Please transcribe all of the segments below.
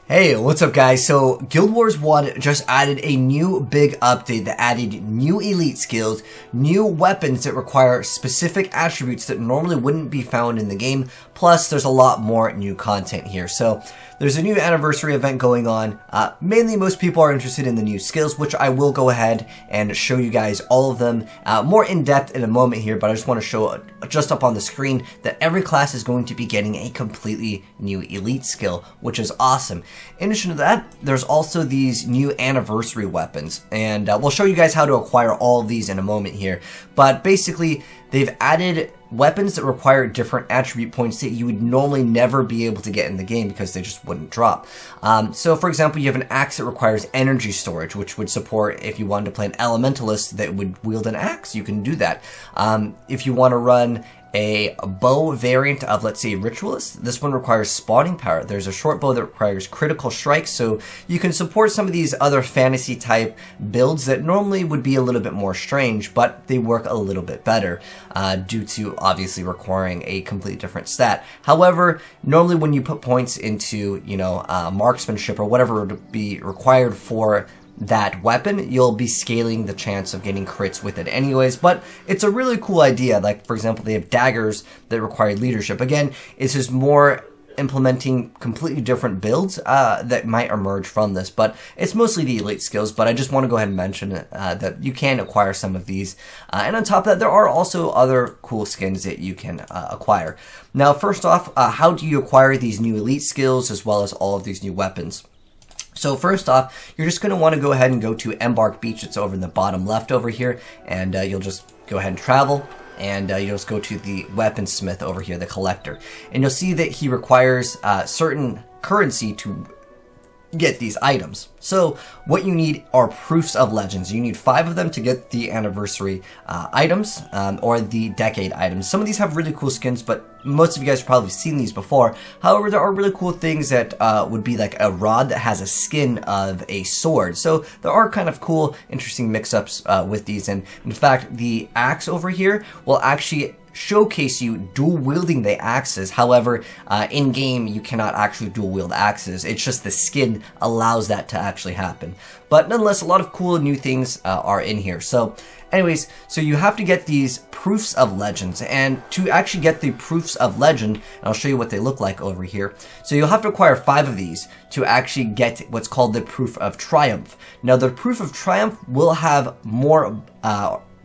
Hey, what's up guys? So Guild Wars 1 just added a new big update that added new elite skills, new weapons that require specific attributes that normally wouldn't be found in the game, plus there's a lot more new content here. So there's a new anniversary event going on. Mainly most people are interested in the new skills, which I will go ahead and show you guys all of them more in depth in a moment here, but I just want to show just up on the screen that every class is going to be getting a completely new elite skill, which is awesome. In addition to that, there's also these new anniversary weapons, and we'll show you guys how to acquire all of these in a moment here. But basically, they've added weapons that require different attribute points that you would normally never be able to get in the game because they just wouldn't drop. So for example, you have an axe that requires energy storage, which would support if you wanted to play an Elementalist that would wield an axe, you can do that. If you want to run a bow variant of, let's say, Ritualist, this one requires spawning power. There's a short bow that requires critical strike, so you can support some of these other fantasy type builds that normally would be a little bit more strange, but they work a little bit better due to obviously requiring a completely different stat. However, normally when you put points into, marksmanship or whatever would be required for that weapon, you'll be scaling the chance of getting crits with it anyways, but it's a really cool idea. Like, for example, they have daggers that require leadership. Again, it's just more implementing completely different builds that might emerge from this, but it's mostly the elite skills. But I just want to go ahead and mention that you can acquire some of these, and on top of that, there are also other cool skins that you can acquire. Now, first off, how do you acquire these new elite skills as well as all of these new weapons? So first off, you're just going to want to go ahead and go to Embark Beach. It's over in the bottom left over here, and you'll just go ahead and travel, and you'll just go to the weaponsmith over here, the collector, and you'll see that he requires certain currency to get these items. So what you need are proofs of legends. You need 5 of them to get the anniversary items or the decade items. Some of these have really cool skins, but most of you guys have probably seen these before. However, there are really cool things that would be like a rod that has a skin of a sword. So there are kind of cool, interesting mix-ups with these. And in fact, the axe over here will actually showcase you dual wielding the axes. However, in game you cannot actually dual wield axes. It's just the skin allows that to actually happen. But nonetheless, a lot of cool new things are in here. So anyways, so you have to get these proofs of legends, and to actually get the proofs of legend, and I'll show you what they look like over here. So you'll have to acquire 5 of these to actually get what's called the proof of triumph. Now the proof of triumph will have more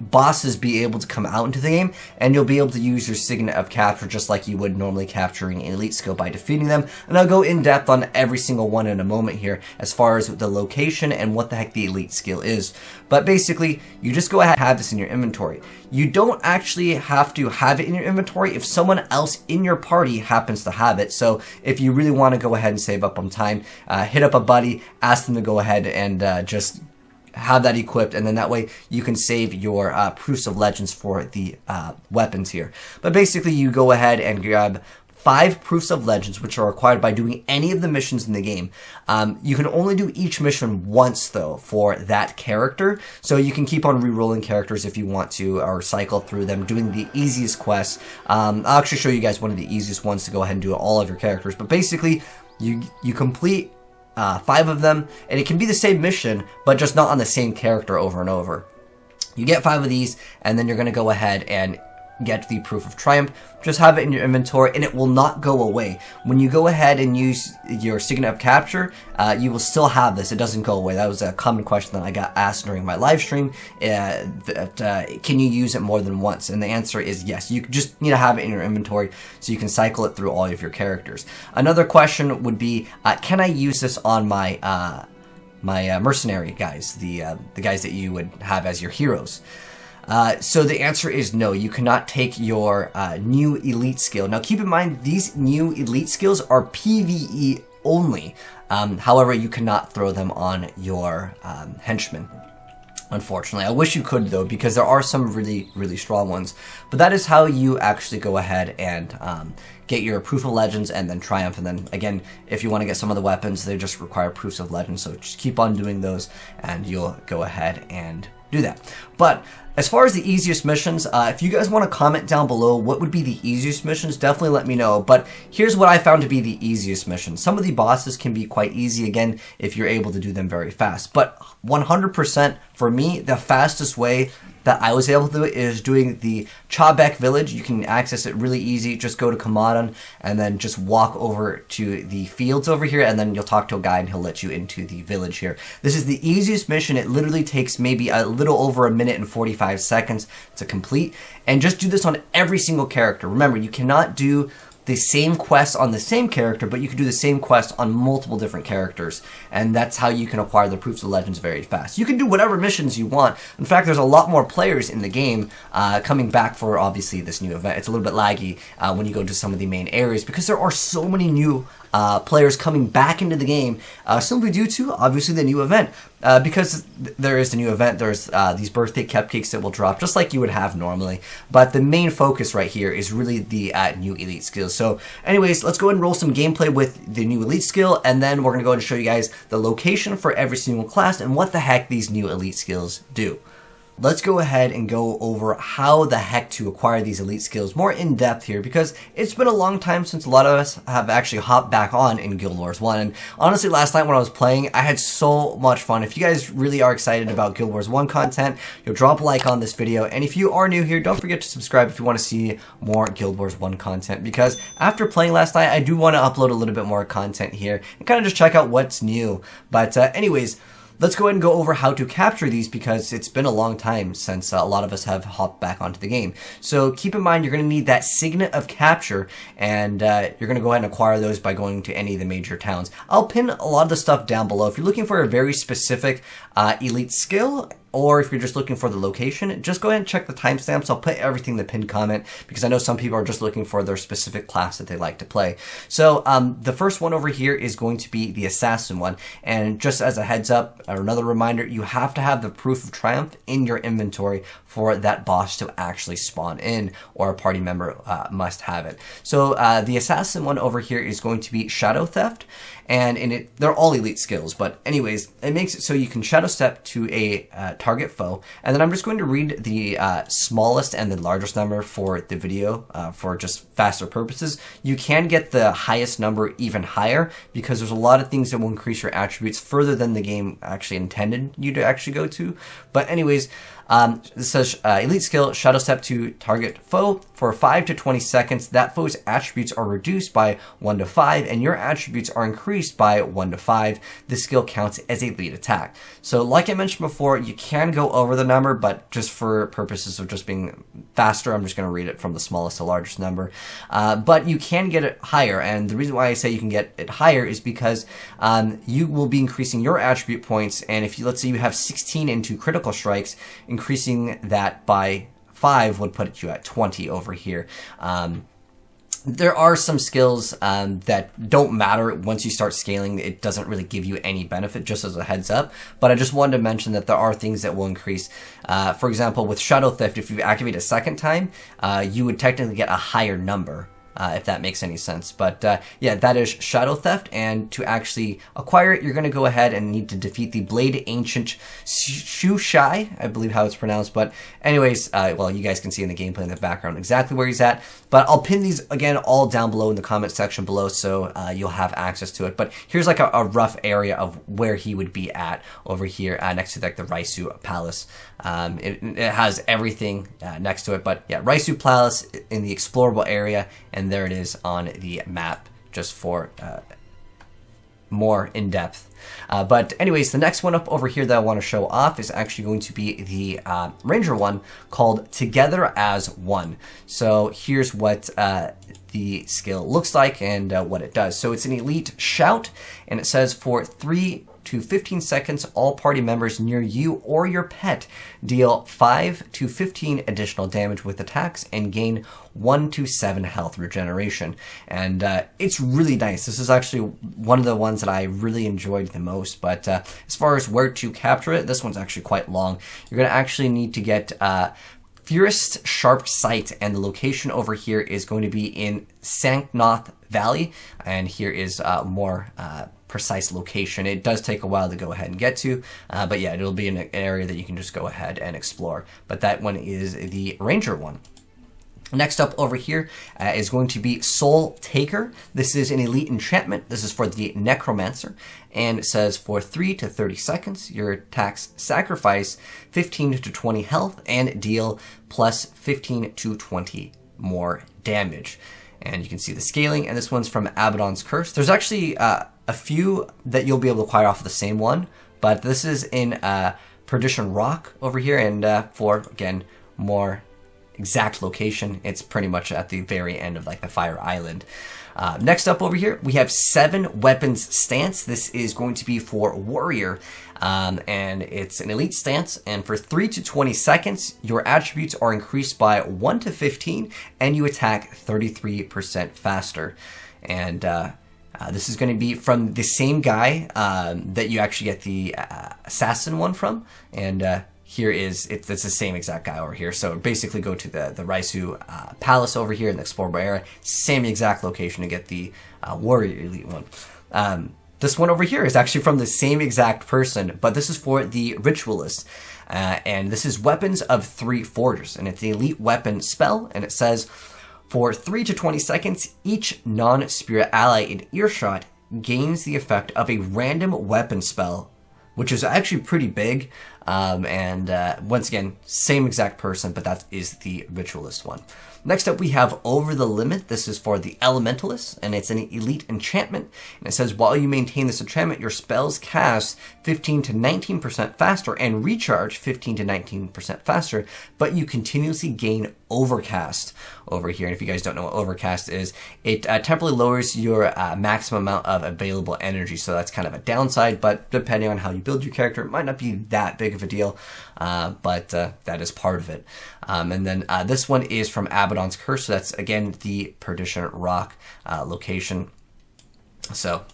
bosses be able to come out into the game, and you'll be able to use your signet of capture just like you would normally capturing an elite skill by defeating them. And I'll go in depth on every single one in a moment here as far as the location and what the heck the elite skill is. But basically, you just go ahead and have this in your inventory. You don't actually have to have it in your inventory if someone else in your party happens to have it. So if you really want to go ahead and save up on time, hit up a buddy, ask them to go ahead and just have that equipped, and then that way you can save your proofs of legends for the weapons here. But basically, you go ahead and grab 5 proofs of legends, which are required by doing any of the missions in the game. You can only do each mission once, though, for that character. So you can keep on re-rolling characters if you want to, or cycle through them, doing the easiest quests. I'll actually show you guys one of the easiest ones to go ahead and do all of your characters. But basically, you complete 5 of them, and it can be the same mission, but just not on the same character over and over. You get 5 of these, and then you're going to go ahead and get the proof of triumph. Just have it in your inventory, and it will not go away. When you go ahead and use your signet of capture, you will still have this. It doesn't go away. That was a common question that I got asked during my live stream. Can you use it more than once? And the answer is yes. You just need to have it in your inventory so you can cycle it through all of your characters. Another question would be, can I use this on my mercenary guys, the guys that you would have as your heroes? So the answer is no, you cannot take your new elite skill. Now keep in mind, these new elite skills are PvE only. However, you cannot throw them on your henchmen. Unfortunately, I wish you could though, because there are some really, really strong ones. But that is how you actually go ahead and get your proof of legends and then triumph. And then again, if you want to get some of the weapons, they just require proofs of legends. So just keep on doing those, and you'll go ahead and do that. But as far as the easiest missions, if you guys want to comment down below what would be the easiest missions, definitely let me know. But here's what I found to be the easiest missions. Some of the bosses can be quite easy, again, if you're able to do them very fast. But 100% for me, the fastest way that I was able to do it is doing the Chabek village. You can access it really easy. Just go to Abaddon and then just walk over to the fields over here, and then you'll talk to a guy and he'll let you into the village here. This is the easiest mission. It literally takes maybe a little over 1 minute and 45 seconds to complete. And just do this on every single character. Remember, you cannot do the same quest on the same character, but you can do the same quest on multiple different characters, and that's how you can acquire the Proofs of Legends very fast. You can do whatever missions you want. In fact, there's a lot more players in the game coming back for, obviously, this new event. It's a little bit laggy when you go to some of the main areas because there are so many new players coming back into the game simply due to, obviously, the new event. Because there is the new event, there's these birthday cupcakes that will drop just like you would have normally. But the main focus right here is really the new elite skills. So anyways, let's go ahead and roll some gameplay with the new elite skill, and then we're going to go ahead and show you guys the location for every single class and what the heck these new elite skills do. Let's go ahead and go over how the heck to acquire these elite skills more in depth here, because it's been a long time since a lot of us have actually hopped back on in Guild Wars 1. And honestly, last night when I was playing, I had so much fun. If you guys really are excited about Guild Wars 1 content, you'll drop a like on this video. And if you are new here, don't forget to subscribe if you want to see more Guild Wars 1 content, because after playing last night, I do want to upload a little bit more content here and kind of just check out what's new. But anyways, let's go ahead and go over how to capture these, because it's been a long time since a lot of us have hopped back onto the game. So keep in mind, you're going to need that Signet of Capture, and you're going to go ahead and acquire those by going to any of the major towns. I'll pin a lot of the stuff down below. If you're looking for a very specific elite skill, or if you're just looking for the location, just go ahead and check the timestamps. I'll put everything in the pinned comment, because I know some people are just looking for their specific class that they like to play. So the first one over here is going to be the Assassin one. And just as a heads up, or another reminder, you have to have the Proof of Triumph in your inventory for that boss to actually spawn in, or a party member must have it. So the Assassin one over here is going to be Shadow Theft. And in it, they're all elite skills, but anyways, it makes it so you can shadow step to a target foe. And then I'm just going to read the smallest and the largest number for the video for just faster purposes. You can get the highest number even higher, because there's a lot of things that will increase your attributes further than the game actually intended you to actually go to. But anyways, this says elite skill, shadow step to target foe for 5 to 20 seconds. That foe's attributes are reduced by 1 to 5, and your attributes are increased by 1 to 5. This skill counts as a lead attack. So like I mentioned before, you can go over the number, but just for purposes of just being faster, I'm just going to read it from the smallest to largest number. But you can get it higher, and the reason why I say you can get it higher is because you will be increasing your attribute points, and if you, let's say you have 16 into critical strikes, increasing that by 5 would put you at 20 over here. There are some skills that don't matter once you start scaling. It doesn't really give you any benefit, just as a heads up. But I just wanted to mention that there are things that will increase. For example, with Shadow Theft, if you activate a second time, you would technically get a higher number. If that makes any sense. But yeah, that is Shadow Theft, and to actually acquire it, you're going to go ahead and need to defeat the Blade Ancient Syu-Shai, I believe how it's pronounced. But anyways, well, you guys can see in the gameplay in the background exactly where he's at. But I'll pin these, again, all down below in the comment section below, so you'll have access to it. But here's like a rough area of where he would be at over here next to like the Raisu Palace. It has everything next to it. But yeah, Raisu Palace in the explorable area, and there it is on the map, just for more in depth. But anyways, the next one up over here that I want to show off is actually going to be the Ranger one, called Together as One. So here's what the skill looks like and what it does. So it's an elite shout, and it says for 3 to 15 seconds, all party members near you or your pet deal 5 to 15 additional damage with attacks and gain 1 to 7 health regeneration. And it's really nice. This is actually one of the ones that I really enjoyed the most. But as far as where to capture it, this one's actually quite long. You're going to actually need to get Fureyst Sharpsight, and the location over here is going to be in Sacnoth Valley, and here is more precise location. It does take a while to go ahead and get to, but yeah, it'll be an area that you can just go ahead and explore. But that one is the Ranger one. Next up over here is going to be Soul Taker. This is an elite enchantment. This is for the Necromancer, and it says for 3 to 30 seconds, your attacks sacrifice 15 to 20 health and deal plus 15 to 20 more damage. And you can see the scaling, and this one's from Abaddon's Curse. There's actually a few that you'll be able to acquire off of the same one, but this is in Perdition Rock over here, and for, again, more exact location, it's pretty much at the very end of like the Fire Island. Next up over here, we have 7 Weapons Stance. This is going to be for Warrior, and it's an elite stance, and for 3 to 20 seconds, your attributes are increased by 1 to 15, and you attack 33% faster. And this is going to be from the same guy that you actually get the Assassin one from, and here is, it's the same exact guy over here. So basically go to the Raisu Palace over here in the explorable area. Same exact location to get the Warrior Elite one. This one over here is actually from the same exact person, but this is for the Ritualist. And this is Weapons of 3 Forgers, and it's the elite weapon spell, and it says, for 3 to 20 seconds, each non-spirit ally in earshot gains the effect of a random weapon spell, which is actually pretty big. Once again, same exact person, but that is the Ritualist one. Next up, we have Over the Limit. This is for the Elementalist, and it's an elite enchantment. And it says, while you maintain this enchantment, your spells cast 15 to 19% faster and recharge 15 to 19% faster, but you continuously gain Overcast over here. And if you guys don't know what Overcast is, it temporarily lowers your maximum amount of available energy. So that's kind of a downside, but depending on how you build your character, it might not be that big of a deal, but that is part of it. And then this one is from Abaddon's Curse. So that's, again, the Perdition Rock location. So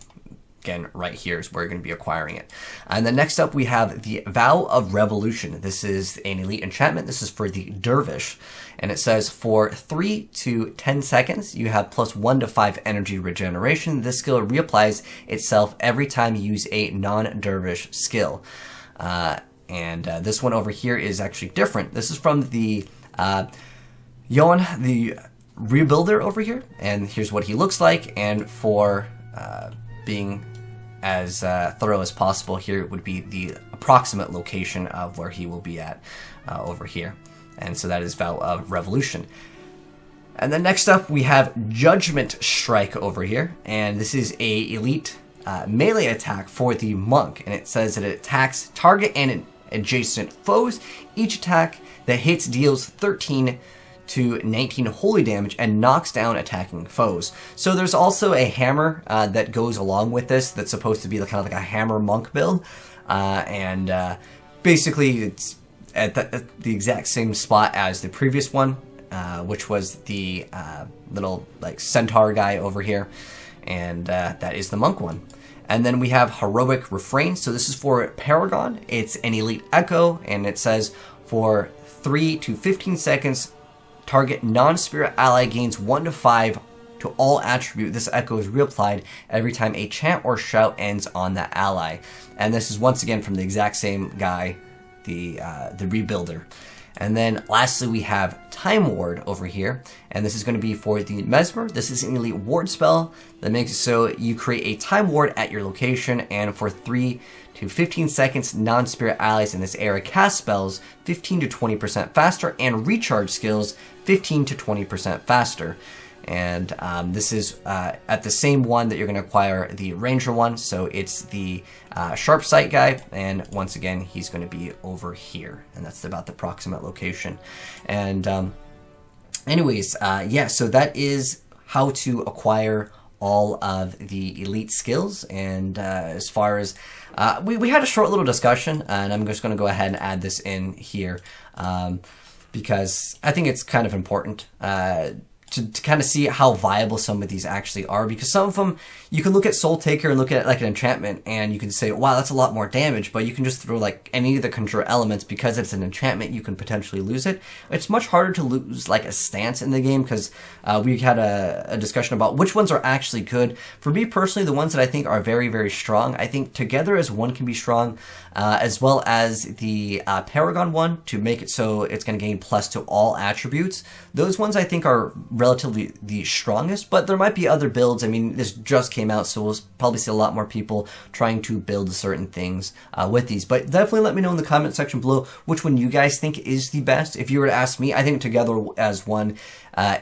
again, right here is where you're going to be acquiring it. And then next up, we have the Vow of Revolution. This is an elite enchantment. This is for the Dervish. And it says for 3 to 10 seconds, you have plus 1 to 5 energy regeneration. This skill reapplies itself every time you use a non-Dervish skill. This one over here is actually different. This is from the Yoannh, the Rebuilder over here. And here's what he looks like. And for being as thorough as possible, here would be the approximate location of where he will be at over here. And so that is Vow of Revolution. And then next up, we have Judgement Strike over here. And this is a elite melee attack for the Monk. And it says that it attacks target and adjacent foes. Each attack that hits deals 13 to 19 holy damage and knocks down attacking foes. So there's also a hammer that goes along with this that's supposed to be kind of like a hammer monk build. Basically it's at the exact same spot as the previous one, which was the little like centaur guy over here. And that is the monk one. And then we have Heroic Refrain. So this is for Paragon. It's an elite echo, and it says for 3 to 15 seconds, target non-spirit ally gains 1 to 5 to all attribute. This echo is reapplied every time a chant or shout ends on that ally. And this is once again from the exact same guy, the Rebuilder. And then lastly, we have Time Ward over here, and this is going to be for the Mesmer. This is an elite ward spell that makes it so you create a Time Ward at your location, and for 3 to 15 seconds, non-spirit allies in this area cast spells 15 to 20% faster and recharge skills 15 to 20% faster. And this is at the same one that you're going to acquire the Ranger one, so it's the Sharpsight guy, and once again, he's going to be over here, and that's about the approximate location. And anyways, yeah, so that is how to acquire all of the elite skills. And as far as we had a short little discussion, and I'm just going to go ahead and add this in here because I think it's kind of important to kind of see how viable some of these actually are, because some of them, you can look at Soul Taker and look at it like an enchantment, and you can say, wow, that's a lot more damage, but you can just throw like any of the conjure elements. Because it's an enchantment, you can potentially lose it. It's much harder to lose like a stance in the game, because we had a discussion about which ones are actually good. For me personally, the ones that I think are very, very strong, I think Together as One can be strong, as well as the Paragon one, to make it so it's going to gain plus to all attributes. Those ones I think are relatively the strongest, but there might be other builds. I mean, this just came out, so we'll probably see a lot more people trying to build certain things with these. But definitely let me know in the comment section below which one you guys think is the best. If you were to ask me, I think Together as One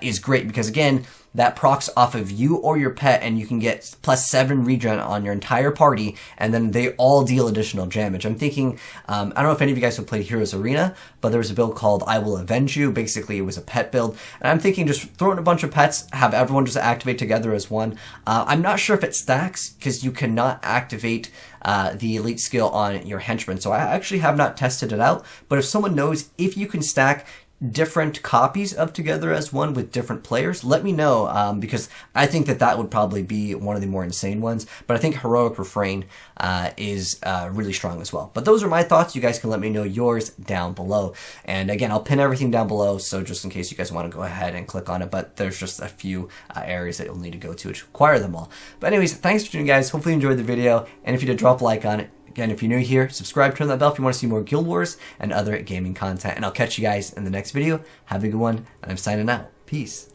is great, because again, that procs off of you or your pet, and you can get +7 regen on your entire party, and then they all deal additional damage. I'm thinking, I don't know if any of you guys have played Heroes Arena, but there was a build called I Will Avenge You. Basically, it was a pet build, and I'm thinking just throw in a bunch of pets, have everyone just activate Together as One. I'm not sure if it stacks, because you cannot activate the elite skill on your henchmen, so I actually have not tested it out, but if someone knows if you can stack different copies of Together as One with different players, let me know, because I think that would probably be one of the more insane ones. But I think Heroic Refrain is really strong as well. But those are my thoughts. You guys can let me know yours down below. And again, I'll pin everything down below, so just in case you guys want to go ahead and click on it. But there's just a few areas that you'll need to go to acquire them all. But anyways, thanks for tuning, guys. Hopefully you enjoyed the video. And if you did, drop a like on it. Again, if you're new here, subscribe, turn that bell if you want to see more Guild Wars and other gaming content. And I'll catch you guys in the next video. Have a good one, and I'm signing out. Peace.